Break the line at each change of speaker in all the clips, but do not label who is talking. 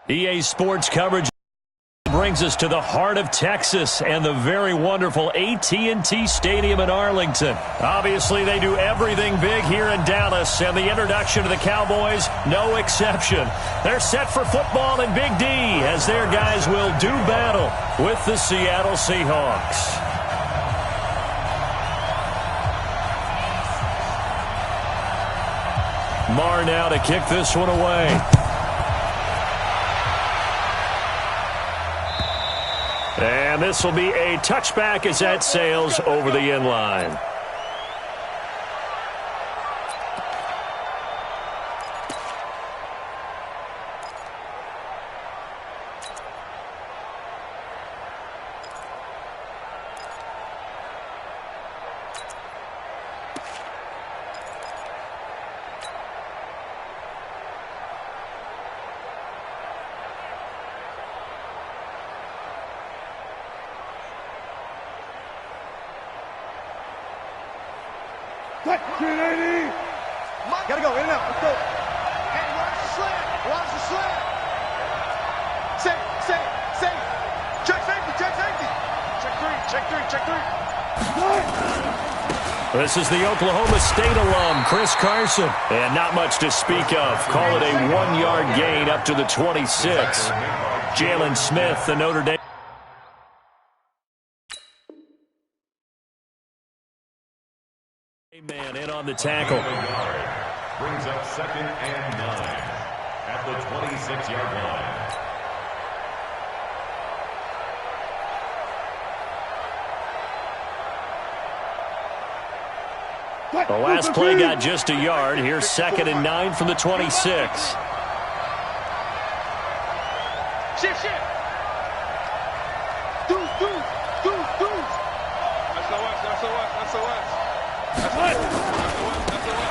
EA Sports coverage brings us to the heart of Texas and the very wonderful AT&T Stadium in Arlington. Obviously, they do everything big here in Dallas, and the introduction to the Cowboys, no exception. They're set for football in Big D as their guys will do battle with the Seattle Seahawks. Marr now to kick this one away. And this will be a touchback as that sails over the end line.
Gotta go, in and out, let's go. Hey, watch the slant, watch the slant. Safe. Check safety. Check three.
This is the Oklahoma State alum, Chris Carson. And not much to speak of. Call it a 1-yard gain up to the 26. Jalen Smith, the Notre Dame man in on the tackle.
Brings up 2nd and 9 at the 26-yard line.
The last play got just a yard. Here's 2nd and 9 from the 26.
Shift. Deuce.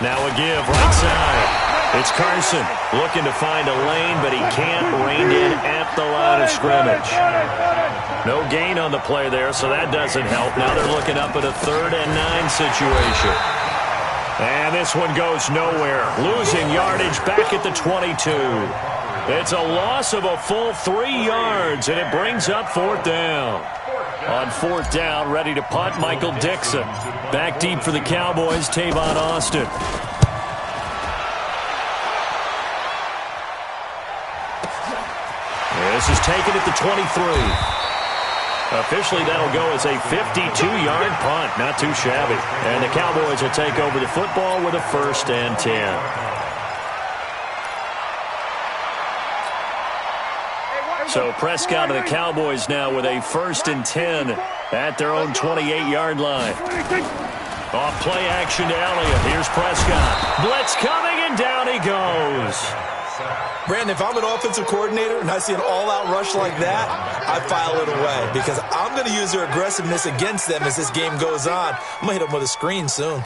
Now a give right side. It's Carson looking to find a lane, but he can't. Reined in at the line of scrimmage. No gain on the play there, so that doesn't help. Now they're looking up at a 3rd and 9 situation. And this one goes nowhere. Losing yardage back at the 22. It's a loss of a full 3 yards, and it brings up 4th down. On 4th down, ready to punt, Michael Dixon. Back deep for the Cowboys, Tavon Austin. This is taken at the 23. Officially, that'll go as a 52-yard punt. Not too shabby. And the Cowboys will take over the football with a 1st and 10. So Prescott and the Cowboys now with a 1st and 10 at their own 28-yard line. Off play action to Elliott. Here's Prescott. Blitz coming, and down he goes.
Brandon, if I'm an offensive coordinator and I see an all-out rush like that, I file it away because I'm going to use their aggressiveness against them as this game goes on. I'm going to hit them with a screen soon.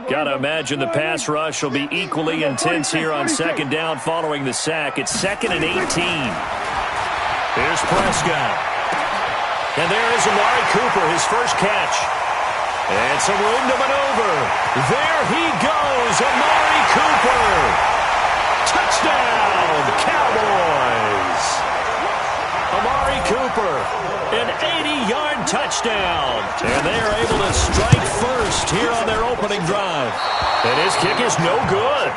Got to imagine the pass rush will be equally intense here on 2nd down following the sack. It's 2nd and 18. Here's Prescott. And there is Amari Cooper, his first catch. And some room to maneuver. There he goes, Amari Cooper. Touchdown, Cowboys. Amari Cooper, an 80-yard touchdown. And they are able to strike first here on their opening drive. And his kick is no good.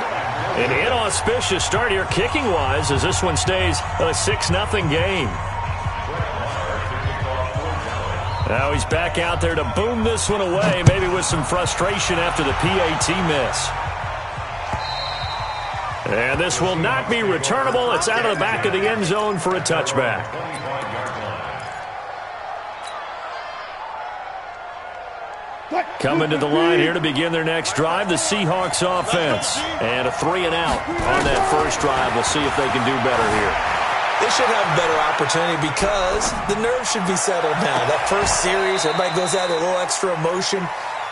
An inauspicious start here kicking-wise as this one stays a 6-0 game. Now he's back out there to boom this one away, maybe with some frustration after the PAT miss. And this will not be returnable. It's out of the back of the end zone for a touchback. Coming to the line here to begin their next drive, the Seahawks offense. And a 3-and-out on that first drive. We'll see if they can do better here.
They should have a better opportunity because the nerves should be settled now. That first series, everybody goes out with a little extra emotion.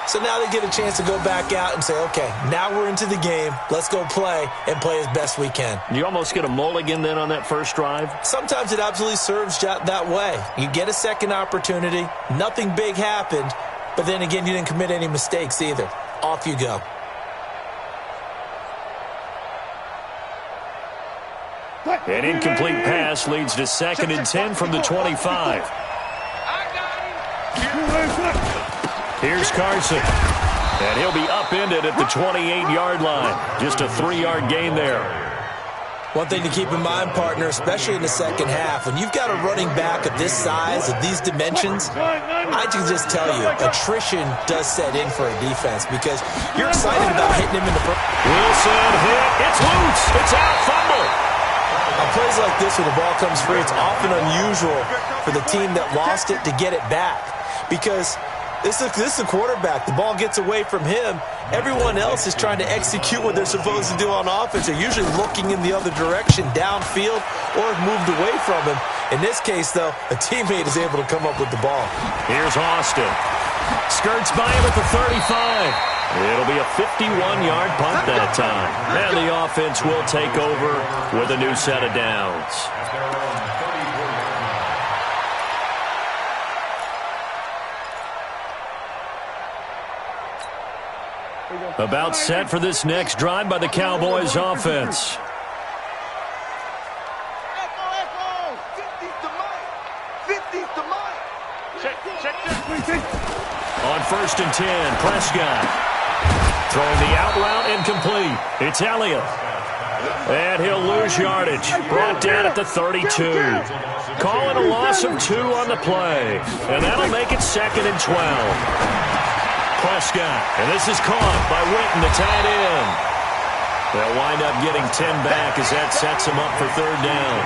So now they get a chance to go back out and say, okay, now we're into the game. Let's go play and play as best we can.
You almost get a mulligan then on that first drive?
Sometimes it absolutely serves that way. You get a second opportunity. Nothing big happened. But then again, you didn't commit any mistakes either. Off you go.
An incomplete pass leads to 2nd and 10 from the 25. Here's Carson. And he'll be upended at the 28-yard line. Just a 3-yard gain there.
One thing to keep in mind, partner, especially in the second half, when you've got a running back of this size, of these dimensions, I can just tell you, attrition does set in for a defense because you're excited about hitting him in the first.
Wilson hit. It's loose. It's out. Fumble.
On plays like this where the ball comes free, it's often unusual for the team that lost it to get it back because this is a quarterback. The ball gets away from him. Everyone else is trying to execute what they're supposed to do on offense. They're usually looking in the other direction, downfield, or have moved away from him. In this case, though, a teammate is able to come up with the ball.
Here's Austin. Skirts by him at the 35. It'll be a 51-yard punt that time. And the offense will take over with a new set of downs. About set for this next drive by the Cowboys offense. On 1st and 10, Prescott. Throwing the out route incomplete. It's Elliott. And he'll lose yardage. Brought down at the 32. Calling a loss of 2 on the play. And that'll make it 2nd and 12. Prescott, and this is caught by Witten, the tight end. They'll wind up getting 10 back as that sets them up for 3rd down.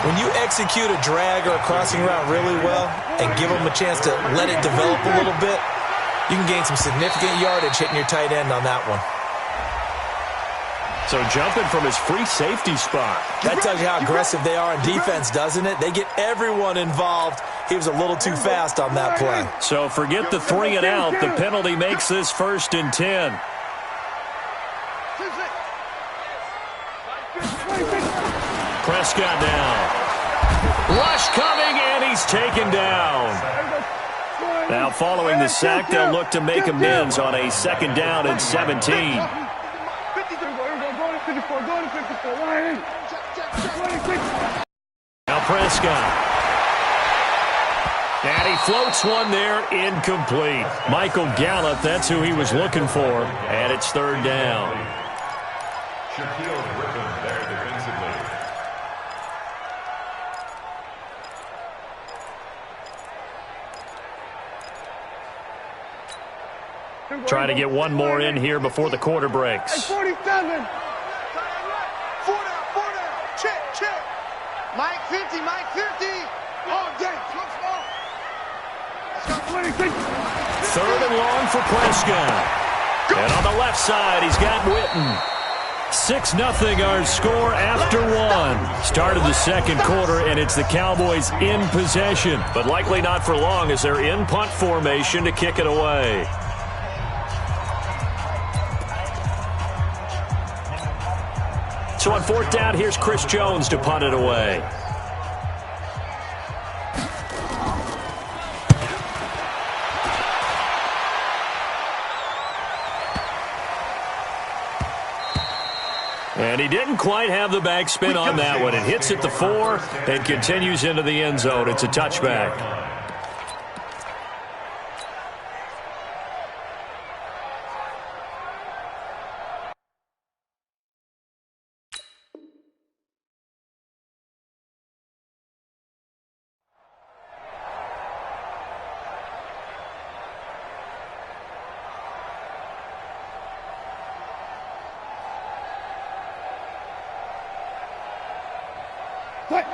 When you execute a drag or a crossing route really well and give them a chance to let it develop a little bit, you can gain some significant yardage hitting your tight end on that one.
So jumping from his free safety spot.
That tells you how aggressive they are on defense, doesn't it? They get everyone involved. He was a little too fast on that play.
So forget the 3 and out. The penalty makes this 1st and 10. Prescott now. Rush coming, and he's taken down. Now following the sack, they'll look to make amends on a 2nd down and 17. Now Prescott. And he floats one there, incomplete. Michael Gallup, that's who he was looking for. And it's 3rd down.
Shaquille Griffin there defensively.
Trying to get one more in here before the quarter breaks.
47. 4 down. Check. Mike 50, Mike 50. All day.
3rd and long for Prescott. And on the left side, he's got Witten. 6-0 our score after 1. Started the 2nd quarter, and it's the Cowboys in possession. But likely not for long as they're in punt formation to kick it away. So on 4th down, here's Chris Jones to punt it away. And he didn't quite have the backspin on that one. It hits at the 4 and continues into the end zone. It's a touchback.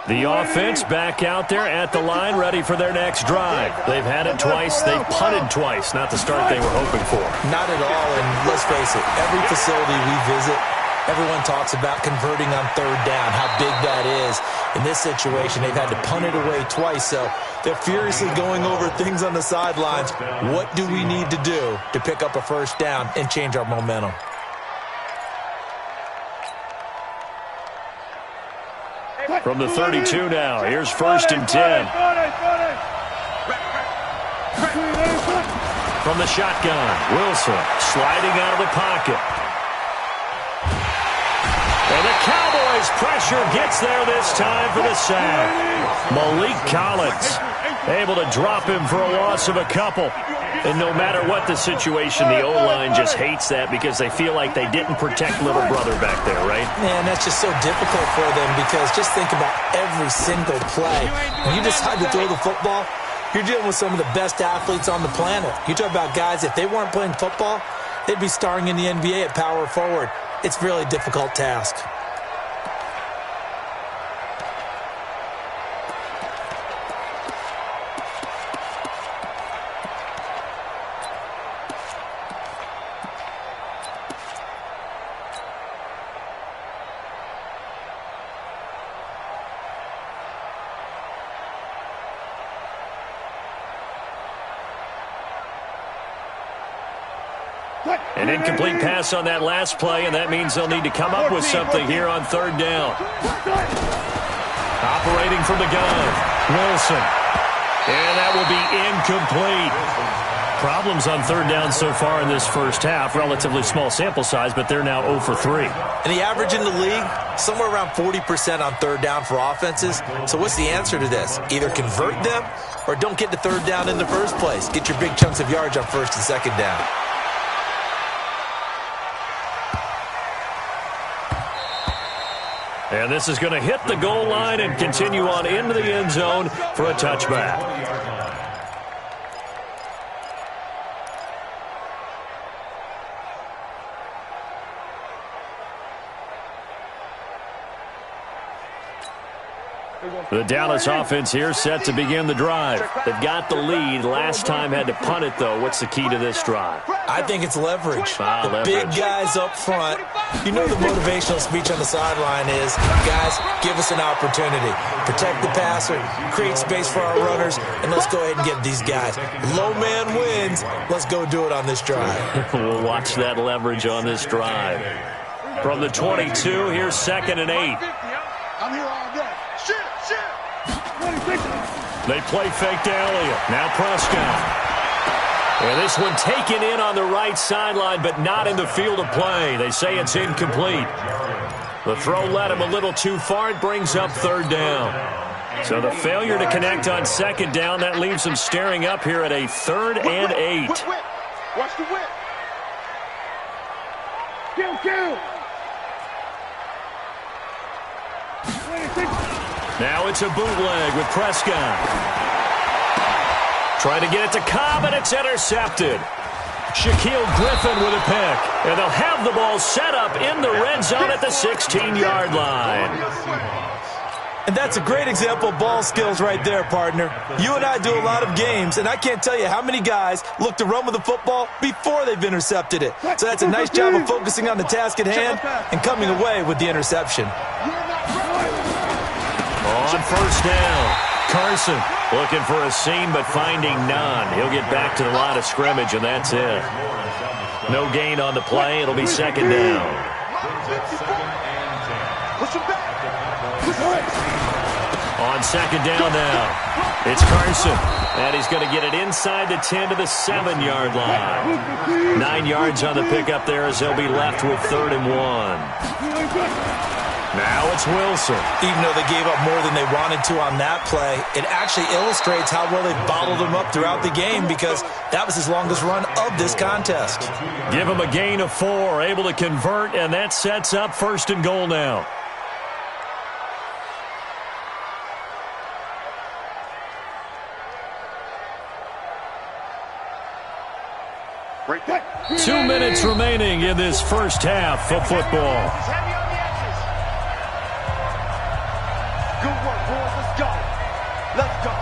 The offense back out there at the line, ready for their next drive. They've had it twice. They've punted twice. Not the start they were hoping for.
Not at all, and let's face it, every facility we visit, everyone talks about converting on 3rd down, how big that is. In this situation, they've had to punt it away twice, so they're furiously going over things on the sidelines. What do we need to do to pick up a 1st down and change our momentum?
From the 32 now, here's 1st and 10. From the shotgun, Wilson sliding out of the pocket. And The Cowboys' pressure gets there this time for the sack. Malik Collins able to drop him for a loss of a couple. And no matter what the situation, the O-line just hates that because they feel like they didn't protect little brother back there, right?
Man, that's just so difficult for them because just think about every single play. When you decide to throw the football, you're dealing with some of the best athletes on the planet. You talk about guys, if they weren't playing football, they'd be starring in the NBA at power forward. It's a really difficult task.
An incomplete pass on that last play, and that means they'll need to come up with something here on third down. Operating from the gun, Wilson. And that will be incomplete. Problems on third down so far in this first half. Relatively small sample size, but they're now 0 for 3.
And the average in the league, somewhere around 40% on third down for offenses. So what's the answer to this? Either convert them or don't get to third down in the first place. Get your big chunks of yards on first and second down.
And this is going to hit the goal line and continue on into the end zone for a touchback. The Dallas offense here set to begin the drive. They've got the lead. Last time had to punt it, though. What's the key to this drive?
I think it's leverage.
Leverage.
Big guys up front. You know the motivational speech on the sideline is, guys, give us an opportunity. Protect the passer, create space for our runners, and let's go ahead and get these guys. Low man wins. Let's go do it on this drive.
We'll watch that leverage on this drive. From the 22, here's 2nd and 8.
I'm here all day. Shit.
They play fake to Elliott. Now Prescott. And this one taken in on the right sideline, but not in the field of play. They say it's incomplete. The throw led him a little too far. It brings up third down. So the failure to connect on second down, that leaves them staring up here at a 3rd and 8.
Watch the whip. Kill.
Now it's a bootleg with Prescott. Trying to get it to Cobb, and it's intercepted. Shaquille Griffin with a pick. And they'll have the ball set up in the red zone at the 16-yard line.
And that's a great example of ball skills right there, partner. You and I do a lot of games, and I can't tell you how many guys look to run with the football before they've intercepted it. So that's a nice job of focusing on the task at hand and coming away with the interception.
On first down, Carson looking for a seam but finding none. He'll get back to the line of scrimmage, and that's it. No gain on the play. It'll be 2nd down. On 2nd down now, it's Carson. And he's going to get it inside the 10 to the 7-yard line. 9 yards on the pickup there as they'll be left with 3rd and 1. Now it's Wilson.
Even though they gave up more than they wanted to on that play, it actually illustrates how well they bottled him up throughout the game because that was his longest run of this contest.
Give him a gain of 4, able to convert, and that sets up 1st and goal now.
Right.
2 minutes remaining in this first half of football.
Good work, boys. Let's go. Let's go.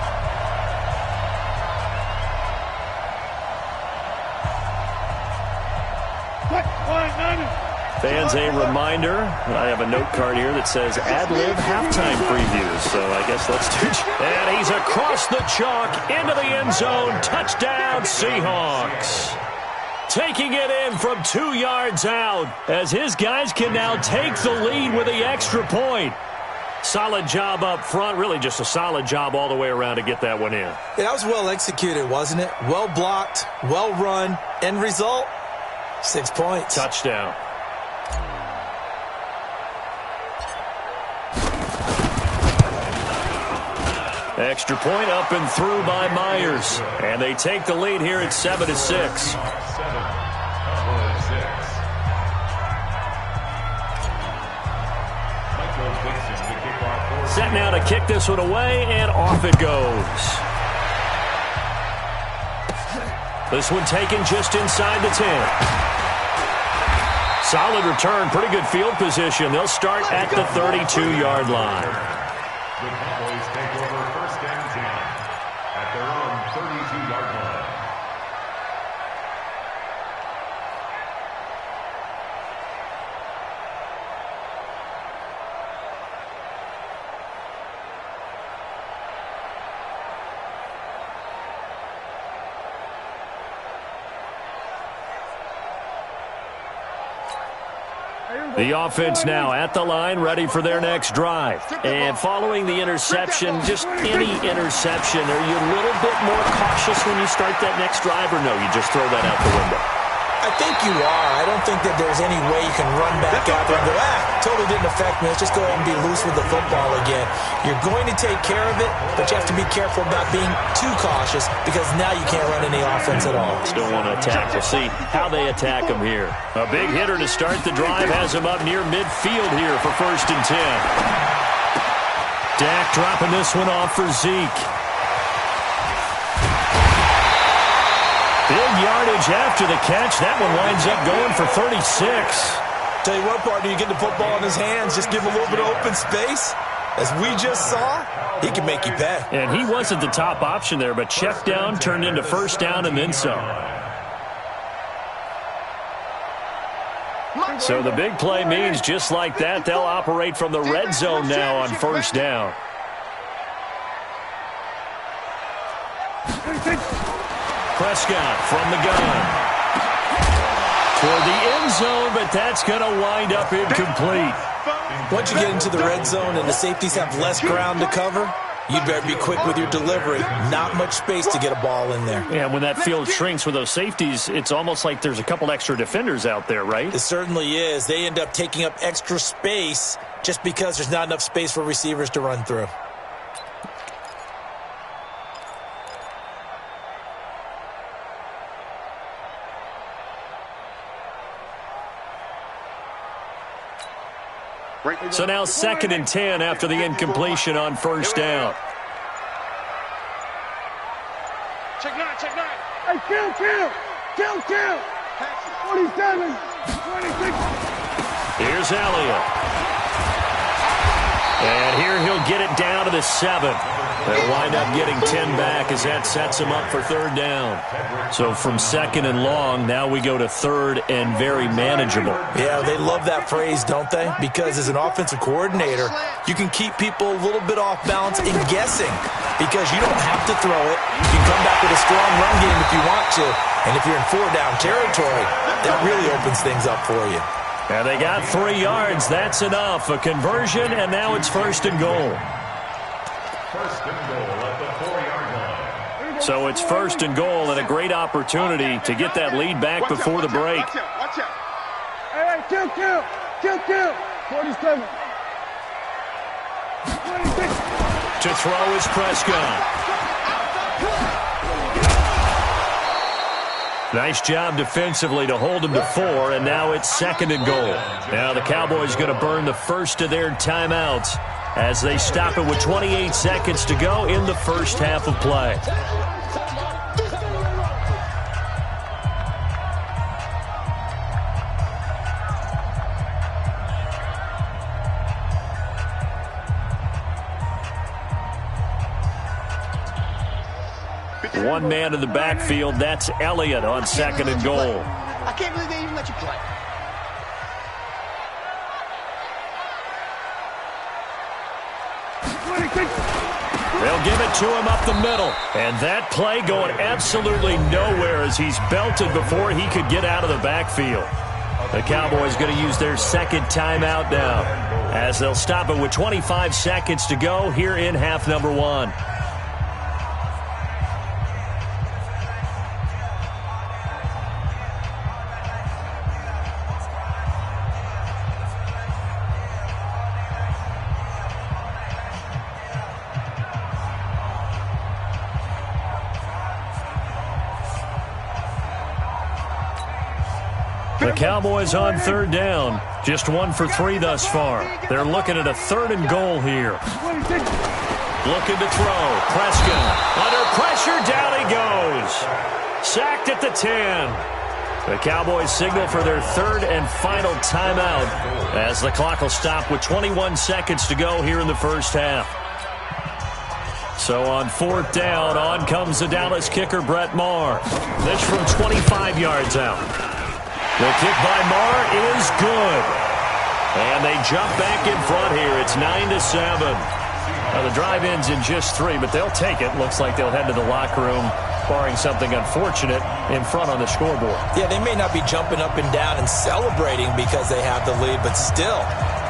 Fans, a reminder, I have a note card here that says ad-lib halftime previews, so I guess let's do it. And he's across the chalk into the end zone. Touchdown, Seahawks. Taking it in from 2 yards out as his guys can now take the lead with the extra point. Solid job up front, really just a solid job all the way around to get that one in.
That was well executed, wasn't it? Well blocked, well run. End result, 6 points.
Touchdown. Extra point up and through by Myers. And they take the lead here at 7-6. Set now to kick this one away, and off it goes. This one taken just inside the 10. Solid return, pretty good field position. They'll start at the 32-yard line.
The Cowboys take over first and 10 at their own 32-yard line.
The offense now at the line, ready for their next drive. And following the interception, just any interception, are you a little bit more cautious when you start that next drive, or no, you just throw that out the window?
I think you are. I don't think that there's any way you can run back out there and go, totally didn't affect me. Let's just go ahead and be loose with the football again. You're going to take care of it, but you have to be careful about being too cautious because now you can't run any offense at all.
Still want to attack. We'll see how they attack him here. A big hitter to start the drive has him up near midfield here for first and 10. Dak dropping this one off for Zeke. Big yardage after the catch. That one winds up going for 36.
Tell you what, partner, you get the football in his hands, just give him a little bit of open space. As we just saw, he can make you pay.
And he wasn't the top option there, but check down turned into first down and then some. So the big play means just like that, they'll operate from the red zone now on first down. Prescott from the gun. Toward the end zone, but that's going to wind up incomplete.
Once you get into the red zone and the safeties have less ground to cover, you better be quick with your delivery. Not much space to get a ball in there.
Yeah, when that field shrinks with those safeties, it's almost like there's a couple extra defenders out there, right?
It certainly is. They end up taking up extra space just because there's not enough space for receivers to run through.
So now 2nd and 10 after the incompletion on first down.
Check 9. Hey, kill. 47, 26.
Here's Elliott. And here he'll get it down to the 7. They'll wind up getting 10 back as that sets him up for third down. So from 2nd and long, now we go to 3rd and very manageable.
Yeah, they love that phrase, don't they? Because as an offensive coordinator, you can keep people a little bit off balance and guessing because you don't have to throw it. You can come back with a strong run game if you want to. And if you're in 4-down territory, that really opens things up for you.
And they got 3 yards. That's enough. A conversion, and now it's 1st and goal.
First and goal at the 4-yard line.
So it's 1st and goal and a great opportunity to get that lead back before the break.
Watch out. Hey, kill. 47. 26.
To throw is Prescott. Nice job defensively to hold him to 4, and now it's 2nd and goal. Now the Cowboys going to burn the first of their timeouts as they stop it with 28 seconds to go in the first half of play. One man in the backfield, that's Elliott on 2nd and goal.
I can't believe they even let you play.
They'll give it to him up the middle. And that play going absolutely nowhere as he's belted before he could get out of the backfield. The Cowboys going to use their 2nd timeout now as they'll stop it with 25 seconds to go here in half number 1. The Cowboys on third down. Just 1 for 3 thus far. They're looking at a 3rd and goal here. Looking to throw. Prescott under pressure. Down he goes. Sacked at the 10. The Cowboys signal for their 3rd and final timeout as the clock will stop with 21 seconds to go here in the first half. So on 4th down, on comes the Dallas kicker, Brett Maher. This from 25 yards out. The kick by Maher is good. And they jump back in front here. It's 9-7. Now the drive ends in just 3, but they'll take it. Looks like they'll head to the locker room, barring something unfortunate, in front on the scoreboard.
Yeah, they may not be jumping up and down and celebrating because they have the lead, but still,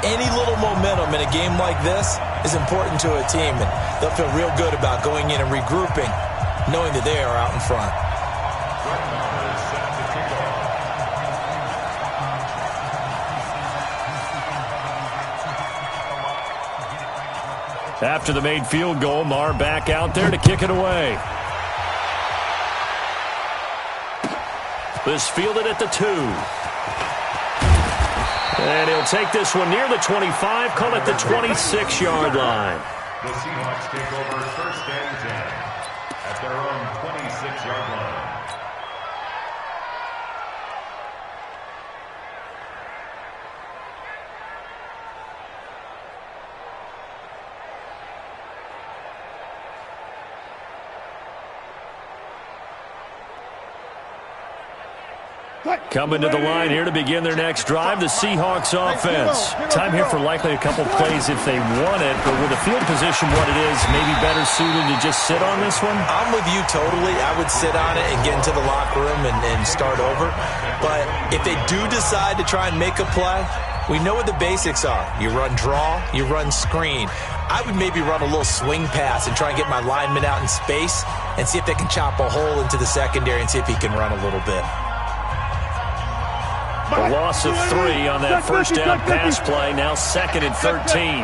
any little momentum in a game like this is important to a team, and they'll feel real good about going in and regrouping, knowing that they are out in front.
After the made field goal, Maher back out there to kick it away. This fielded at the 2. And he'll take this one near the 25, call it the 26-yard line.
The Seahawks take over 1st and 10 at their own 26-yard line.
Coming to the line here to begin their next drive, the Seahawks offense. Time here for likely a couple plays if they want it, but with the field position what it is, maybe better suited to just sit on this one?
I'm with you totally. I would sit on it and get into the locker room and start over. But if they do decide to try and make a play, we know what the basics are. You run draw, you run screen. I would maybe run a little swing pass and try and get my lineman out in space and see if they can chop a hole into the secondary and see if he can run a little bit.
A loss of 3 on that first down pass play. Now 2nd and 13.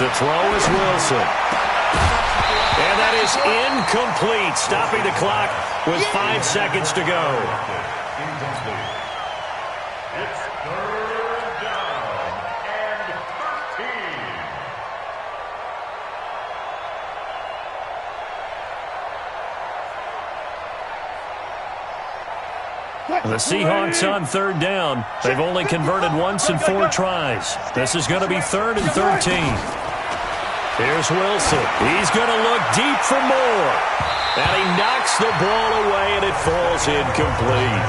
To throw is Wilson. And that is incomplete. Stopping the clock with 5 seconds to go.
Incomplete. It's 3rd down and 13.
The Seahawks on 3rd down. They've only converted once in 4 tries. This is going to be 3rd and 13. Here's Wilson. He's going to look deep for more. And he knocks the ball away, and it falls incomplete.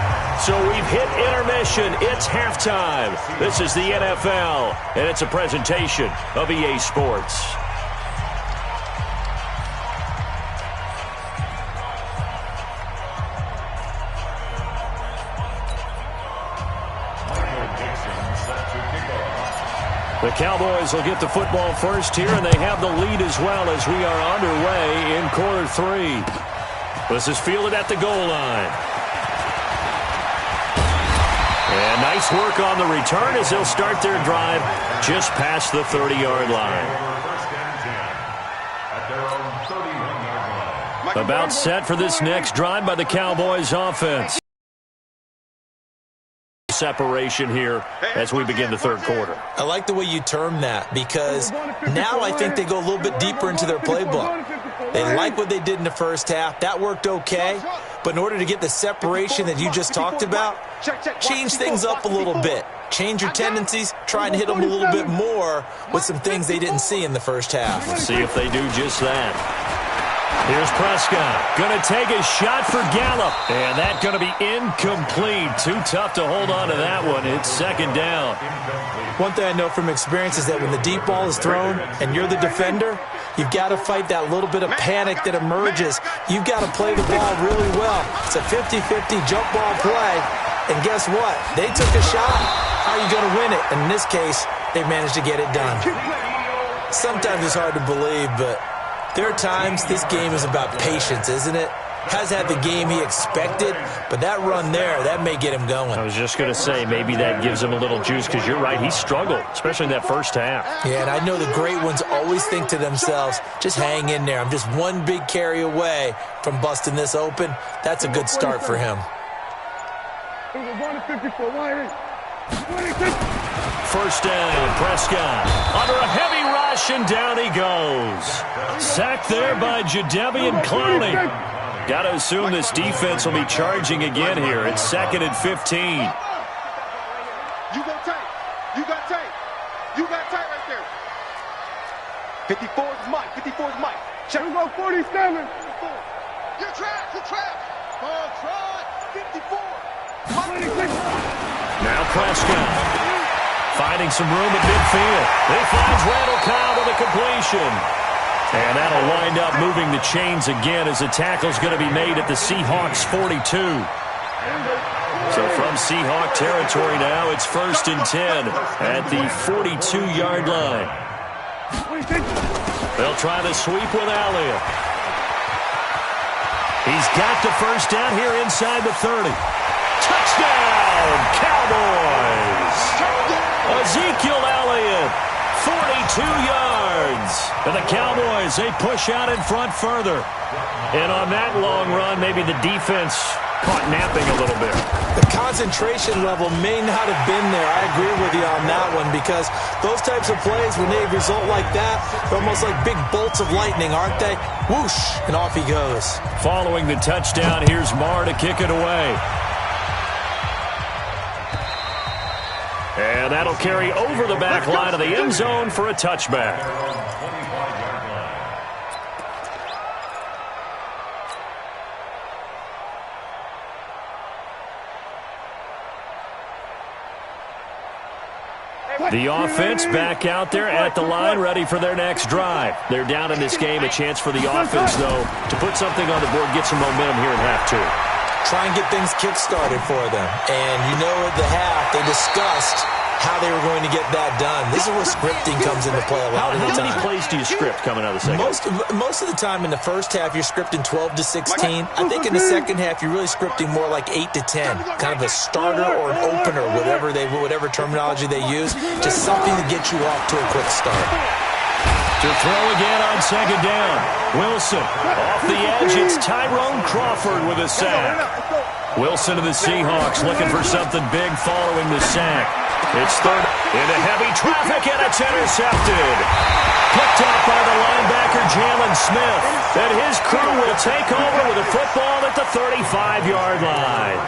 So we've hit intermission. It's halftime. This is the NFL, and it's a presentation of EA Sports. The Cowboys will get the football first here, and they have the lead as well as we are underway in quarter 3. This is fielded at the goal line. And nice work on the return as they'll start their drive just past the 30-yard line. About set for this next drive by the Cowboys offense. Separation here as we begin the 3rd quarter.
I like the way you term that because now I think they go a little bit deeper into their playbook. They like what they did in the first half. That worked okay. But in order to get the separation that you just talked about, change things up a little bit. Change your tendencies. Try and hit them a little bit more with some things they didn't see in the first half.
Let's see if they do just that. Here's Prescott. Going to take a shot for Gallup. And that's going to be incomplete. Too tough to hold on to that one. It's 2nd down.
One thing I know from experience is that when the deep ball is thrown and you're the defender, you've got to fight that little bit of panic that emerges. You've got to play the ball really well. It's a 50-50 jump ball play. And guess what? They took a shot. How are you going to win it? And in this case, they managed to get it done. Sometimes it's hard to believe, but there are times this game is about patience, isn't it? Has had the game he expected, but that run there, that may get him going.
I was just going to say, maybe that gives him a little juice because you're right, he struggled, especially in that first half.
Yeah, and I know the great ones always think to themselves, just hang in there. I'm just one big carry away from busting this open. That's a good start for him.
First down, Prescott. Under a heavy rush, and down he goes. Sacked there by Jadeveon Clowney. Got to assume this defense will be charging again here. It's 2nd and 15.
You go tight. You got tight. You got tight right there. 54 is Mike. 54 is Mike. Check. You go 47. 54. You're trapped. You're trapped. Ball try. 54.
Now Prescott. Finding some room at midfield. He finds Randall Cobb with a completion. And that'll wind up moving the chains again as the tackle's going to be made at the Seahawks 42. So from Seahawk territory now, it's 1st and 10 at the 42-yard line. They'll try the sweep with Elliott. He's got the first down here inside the 30. Touchdown, Cowboys! Ezekiel Elliott, 42 yards. And the Cowboys, they push out in front further. And on that long run, maybe the defense caught napping a little bit.
The concentration level may not have been there. I agree with you on that one because those types of plays, when they result like that, they're almost like big bolts of lightning, aren't they? Whoosh, and off he goes.
Following the touchdown, here's Marr to kick it away. And that'll carry over the back line of the end zone for a touchback. The offense back out there at the line, ready for their next drive. They're down in this game. A chance for the offense, though, to put something on the board, get some momentum here at half two.
Try and get things kick-started for them. And you know at the half, they discussed how they were going to get that done. This is where scripting comes into play a lot of the time.
How many plays do you script coming out of the second?
Most of the time in the first half, you're scripting 12 to 16. I think in the second half, you're really scripting more like 8 to 10. Kind of a starter or an opener, whatever terminology they use. Just something to get you off to a quick start.
To throw again on second down. Wilson off the edge. It's Tyrone Crawford with a sack. Wilson to the Seahawks looking for something big following the sack. It's third into heavy traffic, and it's intercepted. Picked up by the linebacker Jalen Smith. And his crew will take over with a football at the 35-yard line.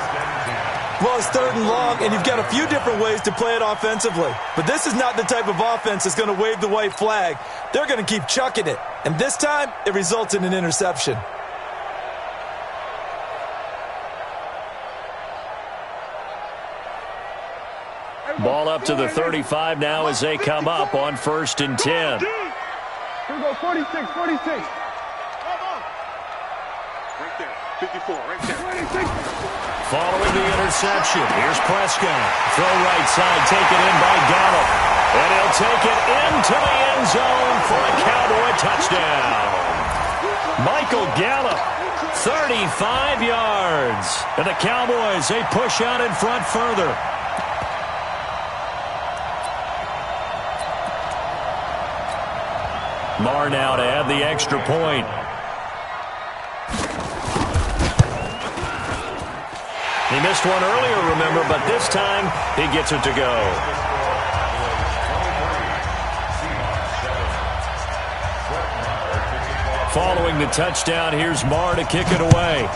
Well, it's 3rd and long, and you've got a few different ways to play it offensively. But this is not the type of offense that's going to wave the white flag. They're going to keep chucking it. And this time, it results in an interception.
Ball up to the 35 now as they come up on 1st and 10.
Here we go, 46. Right there, 54, right there. 46.
Following the interception, here's Prescott. Throw right side, taken in by Gallup. And he'll take it into the end zone for a Cowboy touchdown. Michael Gallup, 35 yards. And the Cowboys, they push out in front further. Marr now to add the extra point. He missed one earlier, remember, but this time he gets it to go. Following the touchdown, here's Marr to kick it away.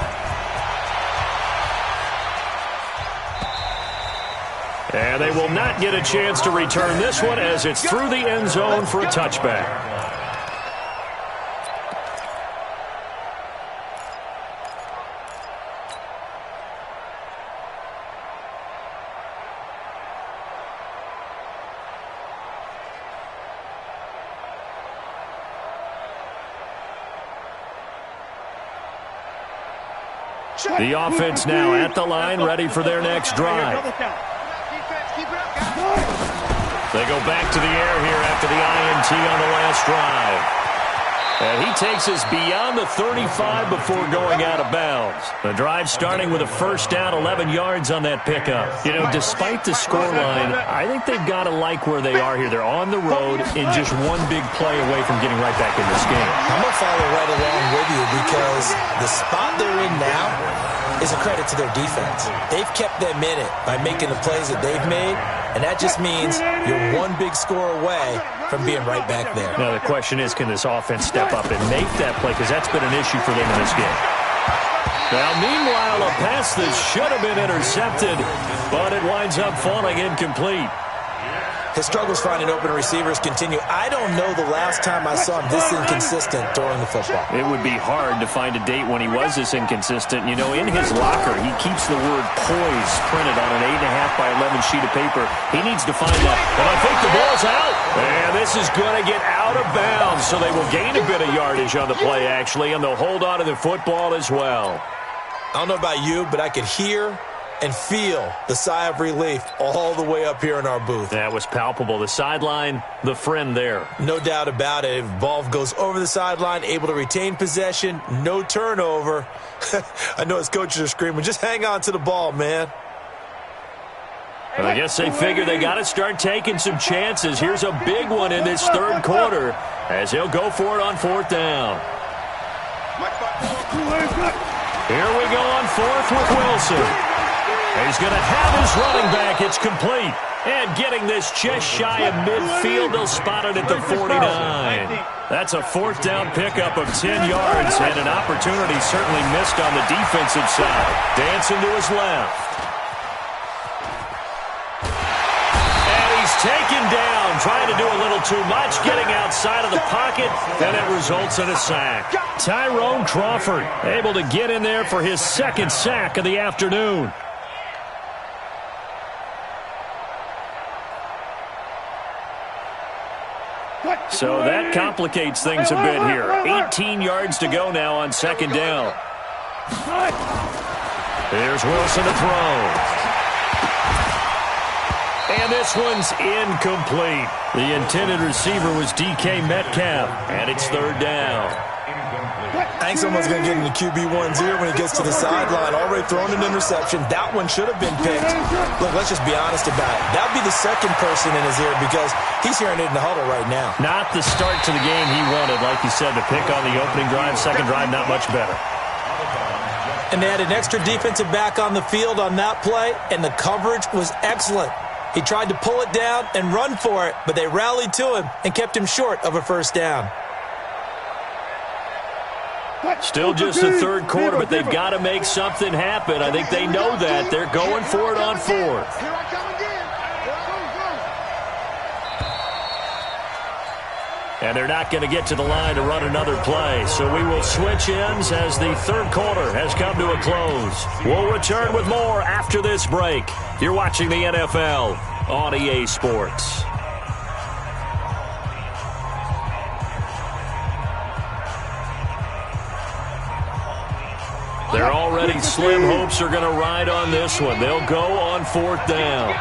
And they will not get a chance to return this one as it's through the end zone for a touchback. The offense now at the line, ready for their next drive. They go back to the air here after the INT on the last drive. And he takes us beyond the 35 before going out of bounds. The drive starting with a first down, 11 yards on that pickup. You know, despite the scoreline, I think they've got to like where they are here. They're on the road and just one big play away from getting right back in this game.
I'm going to follow right along with you because the spot they're in now is a credit to their defense. They've kept them in it by making the plays that they've made, and that just means you're one big score away from being right back there.
Now, the question is, can this offense step up and make that play? Because that's been an issue for them in this game. Now, meanwhile, a pass that should have been intercepted, but it winds up falling incomplete.
His struggles finding open receivers continue. I don't know the last time I saw him this inconsistent throwing the football.
It would be hard to find a date when he was this inconsistent. You know, in his locker, he keeps the word poise printed on an 8.5 by 11 sheet of paper. He needs to find that. But I think the ball's out. And this is going to get out of bounds, so they will gain a bit of yardage on the play, actually, and they'll hold on to the football as well.
I don't know about you, but I could hear and feel the sigh of relief all the way up here in our booth.
That was palpable. The sideline, the friend there.
No doubt about it. If ball goes over the sideline, able to retain possession, no turnover. I know his coaches are screaming, just hang on to the ball, man.
But I guess they figure they got to start taking some chances. Here's a big one in this third quarter as he'll go for it on fourth down. Here we go on fourth with Wilson. He's going to have his running back. It's complete. And getting this just shy of midfield, they'll spot it at the 49. That's a fourth down pickup of 10 yards and an opportunity certainly missed on the defensive side. Dancing to his left. And he's taken down, trying to do a little too much, getting outside of the pocket, and it results in a sack. Tyrone Crawford able to get in there for his second sack of the afternoon. So that complicates things a bit here. 18 yards to go now on second down. Here's Wilson to throw. And this one's incomplete. The intended receiver was DK Metcalf, and it's third down.
I think someone's going to get in the QB1's ear when he gets to the sideline. Already thrown an interception. That one should have been picked. Look, let's just be honest about it. That would be the second person in his ear because he's hearing it in the huddle right now.
Not the start to the game he wanted. Like you said, the pick on the opening drive, second drive, not much better.
And they had an extra defensive back on the field on that play, and the coverage was excellent. He tried to pull it down and run for it, but they rallied to him and kept him short of a first down.
Still just the third quarter, but they've got to make something happen. I think they know that. They're going for it on fourth. And they're not going to get to the line to run another play. So we will switch ends as the third quarter has come to a close. We'll return with more after this break. You're watching the NFL on EA Sports. They're already slim hopes are going to ride on this one. They'll go on fourth down.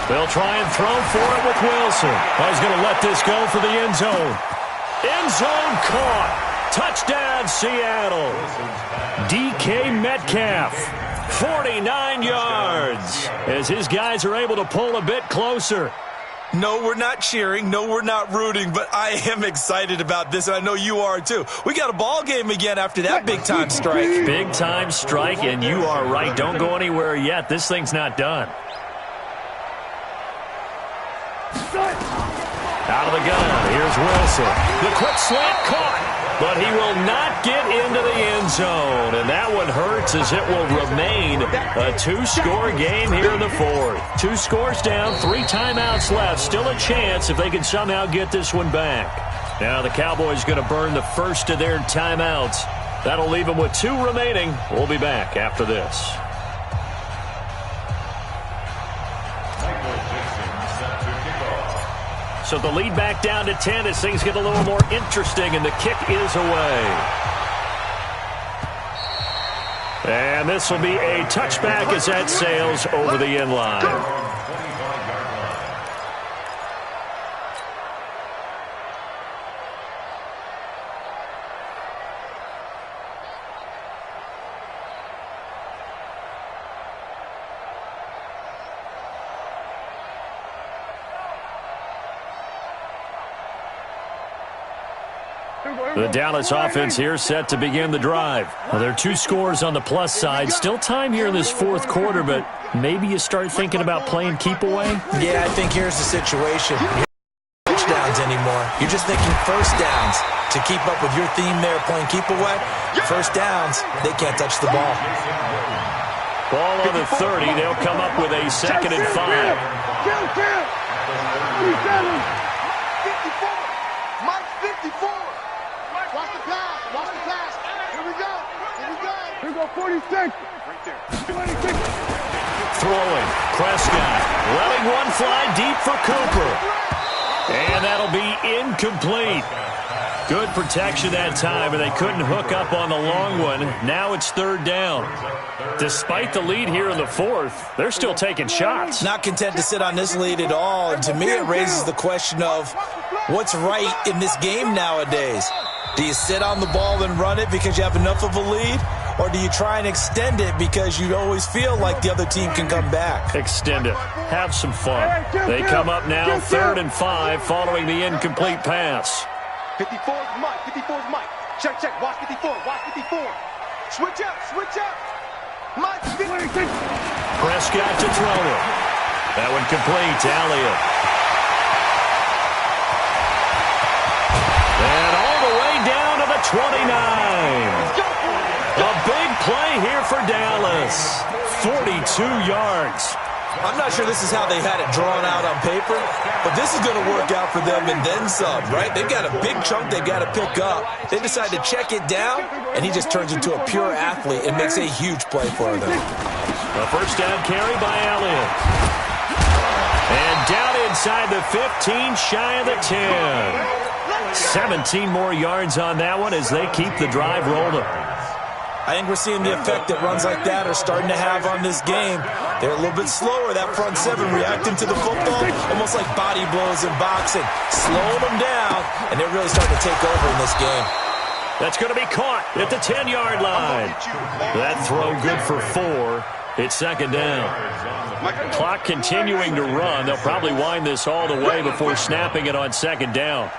They'll try and throw for it with Wilson. He's going to let this go for the end zone. End zone caught. Touchdown, Seattle. DK Metcalf, 49 yards, as his guys are able to pull a bit closer.
No, we're not cheering. No, we're not rooting, but I am excited about this, and I know you are too. We got a ball game again after that big-time strike.
Big-time strike, and you are right. Don't go anywhere yet. This thing's not done. Out of the gun, here's Wilson. The quick slant caught. But he will not get into the end zone. And that one hurts as it will remain a two-score game here in the fourth. 2 scores down, 3 timeouts left. Still a chance if they can somehow get this one back. Now the Cowboys going to burn the first of their timeouts. That'll leave them with 2 remaining. We'll be back after this. So the lead back down to 10 as things get a little more interesting, and the kick is away. And this will be a touchback as that sails over the end line. The Dallas offense here set to begin the drive. Well, there are 2 scores on the plus side. Still time here in this fourth quarter, but maybe you start thinking about playing keep away?
Yeah, I think here's the situation. You're not touchdowns anymore. You're just thinking first downs. To keep up with your theme there, playing keep away, first downs, they can't touch the ball.
Ball on the 30. They'll come up with a 2nd and 5.
46.
Throwing. Prescott letting one fly deep for Cooper. And that'll be incomplete. Good protection that time, and they couldn't hook up on the long one. Now it's 3rd down. Despite the lead here in the fourth, they're still taking shots.
Not content to sit on this lead at all. And to me, it raises the question of what's right in this game nowadays. Do you sit on the ball and run it because you have enough of a lead? Or do you try and extend it because you always feel like the other team can come back?
Extend it. Have some fun. They come up now 3rd and 5 following the incomplete pass.
54 is Mike. 54 is Mike. Check, check. Watch 54. Watch 54. Switch up. Switch up. Mike.
Prescott to throw it. That one complete to Elliott. And all the way down to the 29. A big play here for Dallas. 42 yards.
I'm not sure this is how they had it drawn out on paper, but this is going to work out for them and then some, right? They've got a big chunk they've got to pick up. They decide to check it down, and he just turns into a pure athlete and makes a huge play for them.
A first down carry by Elliott. And down inside the 15, shy of the 10. 17 more yards on that one as they keep the drive rolling.
I think we're seeing the effect that runs like that are starting to have on this game. They're a little bit slower, that front seven, reacting to the football, almost like body blows in boxing, slowing them down, and they're really starting to take over in this game.
That's going to be caught at the 10-yard line. That throw good for 4. It's 2nd down. Clock continuing to run. They'll probably wind this all the way before snapping it on 2nd down.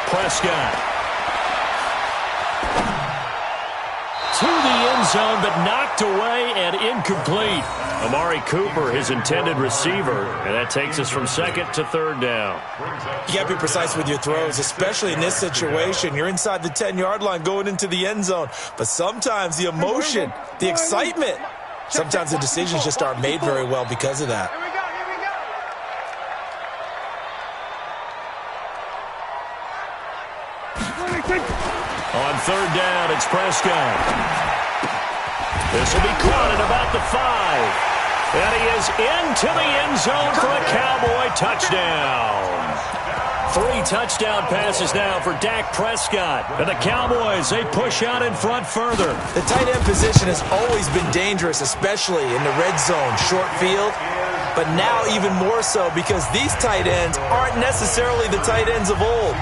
Prescott. To the end zone, but knocked away and incomplete. Amari Cooper, his intended receiver, and that takes us from 2nd to 3rd down.
You got to be precise with your throws, especially in this situation. You're inside the 10-yard line going into the end zone, but sometimes the emotion, the excitement, sometimes the decisions just aren't made very well because of that.
On 3rd down, it's Prescott. This will be caught at about the 5. And he is into the end zone for a Cowboy touchdown. 3 touchdown passes now for Dak Prescott. And the Cowboys, they push out in front further.
The tight end position has always been dangerous, especially in the red zone, short field. But now even more so because these tight ends aren't necessarily the tight ends of old.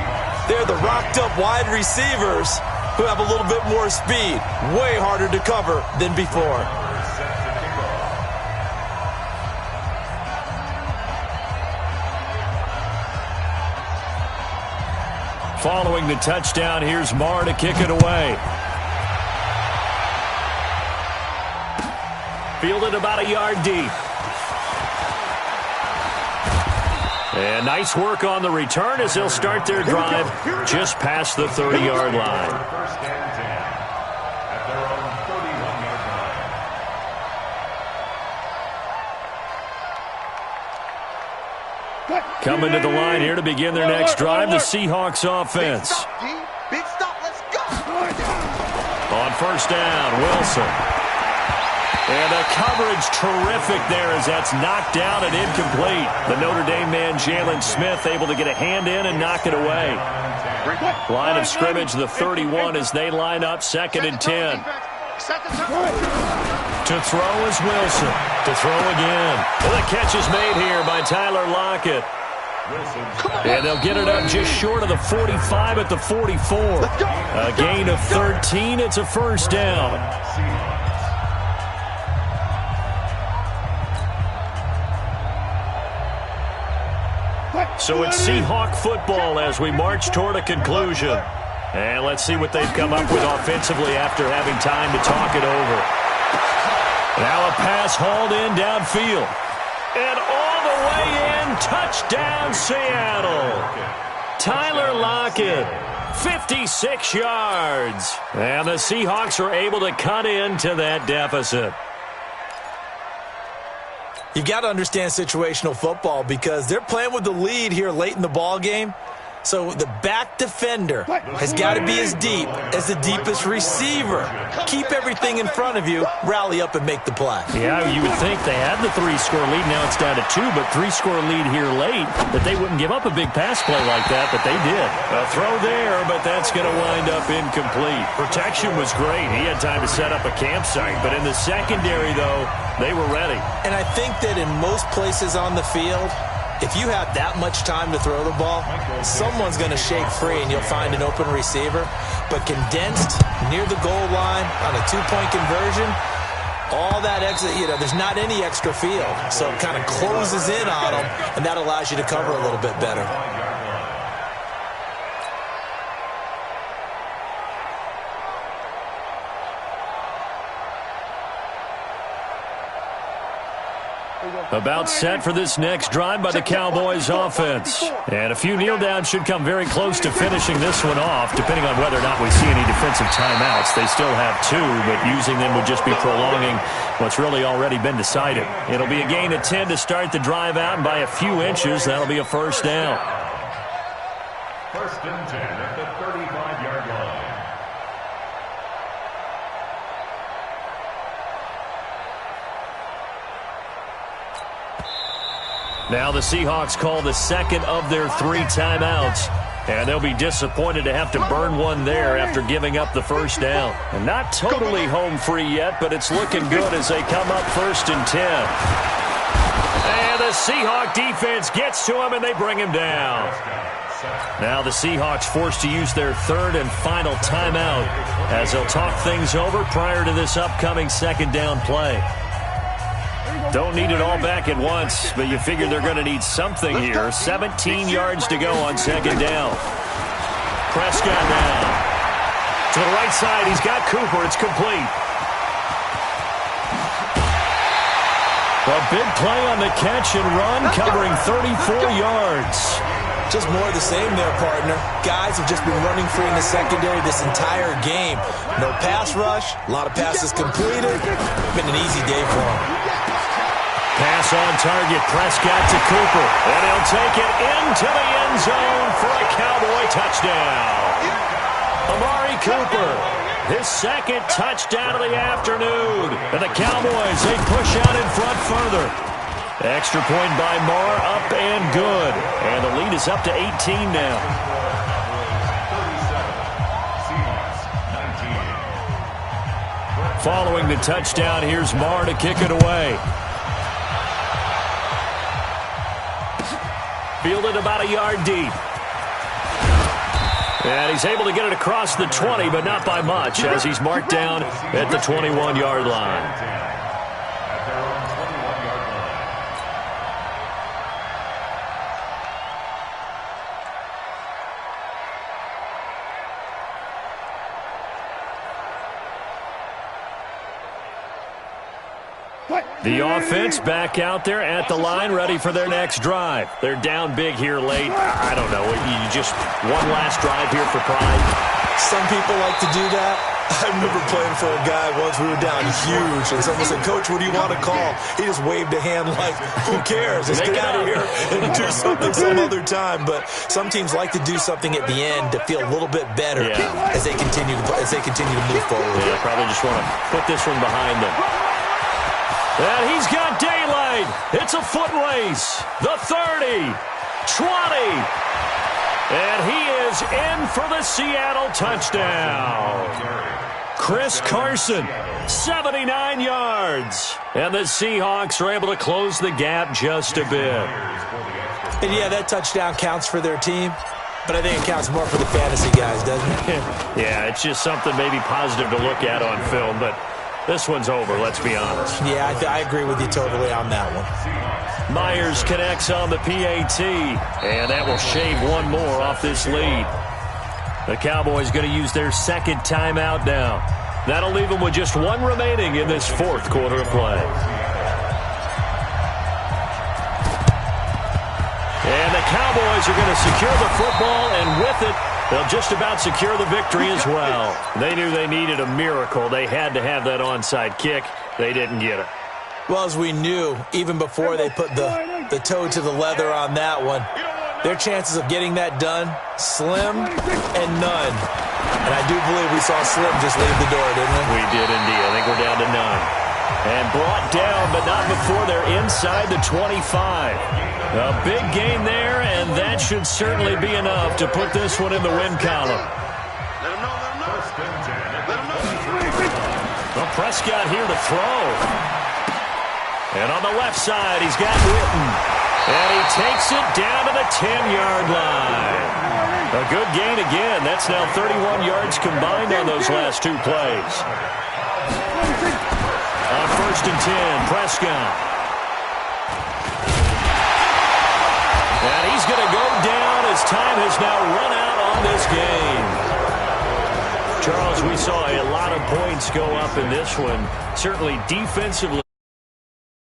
They're the rocked-up wide receivers who have a little bit more speed. Way harder to cover than before.
Following the touchdown, here's Marr to kick it away. Fielded about a yard deep. And nice work on the return as they'll start their drive just past the 30-yard line.
First and 10 at their own 31-yard line.
Coming to the line here to begin their next drive, the Seahawks offense.
Big stop, let's go.
On first down, Wilson. And the coverage terrific there as that's knocked down and incomplete. The Notre Dame man, Jalen Smith, able to get a hand in and knock it away. Line of scrimmage, the 31 as they line up, 2nd and 10. To throw is Wilson. To throw again. And the catch is made here by Tyler Lockett. And they'll get it up just short of the 45 at the 44. A gain of 13. It's a first down. So it's Seahawk football as we march toward a conclusion. And let's see what they've come up with offensively after having time to talk it over. Now a pass hauled in downfield. And all the way in, touchdown Seattle. Tyler Lockett, 56 yards. And the Seahawks are able to cut into that deficit.
You've got to understand situational football because they're playing with the lead here late in the ball game. So the back defender has got to be as deep as the deepest receiver. Keep everything in front of you, rally up and make the play.
Yeah, you would think they had the 3-score lead. Now it's down to 2, but 3-score lead here late, that they wouldn't give up a big pass play like that, but they did. A throw there, but that's going to wind up incomplete. Protection was great. He had time to set up a campsite, but in the secondary, though, they were ready.
And I think that in most places on the field, if you have that much time to throw the ball, someone's going to shake free and you'll find an open receiver. But condensed near the goal line on a 2-point conversion, all that exit, there's not any extra field. So it kind of closes in on them, and that allows you to cover a little bit better.
About set for this next drive by the Cowboys offense. And a few kneel downs should come very close to finishing this one off, depending on whether or not we see any defensive timeouts. They still have 2, but using them would just be prolonging what's really already been decided. It'll be a gain of 10 to start the drive out, and by a few inches, that'll be a first down.
1st and 10 at the 35-yard line.
Now the Seahawks call the second of their 3 timeouts. And they'll be disappointed to have to burn one there after giving up the first down. And not totally home free yet, but it's looking good as they come up 1st and 10. And the Seahawk defense gets to him and they bring him down. Now the Seahawks forced to use their 3rd and final timeout as they'll talk things over prior to this upcoming 2nd down play. Don't need it all back at once, but you figure they're going to need something here. 17 yards to go on 2nd down. Prescott now. To the right side, he's got Cooper. It's complete. A big play on the catch and run, covering 34 yards.
Just more of the same there, partner. Guys have just been running free in the secondary this entire game. No pass rush, a lot of passes completed. Been an easy day for them.
Pass on target, Prescott to Cooper. And he'll take it into the end zone for a Cowboy touchdown. Amari Cooper, his 2nd touchdown of the afternoon. And the Cowboys, they push out in front further. Extra point by Marr, up and good. And the lead is up to 18 now. 37, Seahawks, 19. Following the touchdown, here's Marr to kick it away. Fielded about a yard deep. And he's able to get it across the 20, but not by much, as he's marked down at the 21-yard line. The offense back out there at the line, ready for their next drive. They're down big here late. I don't know. You just one last drive here for pride.
Some people like to do that. I remember playing for a guy once. We were down huge, and someone said, "Coach, what do you want to call?" He just waved a hand like, "Who cares? Let's get out of here and do something some other time." But some teams like to do something at the end to feel a little bit better as they continue to move forward.
Yeah, probably just want to put this one behind them. And he's got daylight. It's a foot race. The 30, 20. And he is in for the Seattle touchdown. Chris Carson, 79 yards. And the Seahawks are able to close the gap just a bit.
And yeah, that touchdown counts for their team, but I think it counts more for the fantasy guys, doesn't it?
Yeah, it's just something maybe positive to look at on film, but this one's over, let's be honest.
Yeah, I agree with you totally on that one.
Myers connects on the PAT, and that will shave one more off this lead. The Cowboys going to use their second timeout now. That'll leave them with just one remaining in this fourth quarter of play. And the Cowboys are going to secure the football, and with it, they'll just about secure the victory as well. They knew they needed a miracle. They had to have that onside kick. They didn't get it.
Well, as we knew, even before they put the toe to the leather on that one, their chances of getting that done, slim and none. And I do believe we saw Slim just leave the door, didn't we?
We did indeed. I think we're down to none. And brought down, but not before they're inside the 25. A big gain there, and that should certainly be enough to put this one in the win column. Well, Prescott here to throw. And on the left side, he's got Witten. And he takes it down to the 10-yard line. A good gain again. That's now 31 yards combined on those last two plays. On 1st and 10, Prescott. And he's going to go down as time has now run out on this game. Charles, we saw a lot of points go up in this one. Certainly defensively.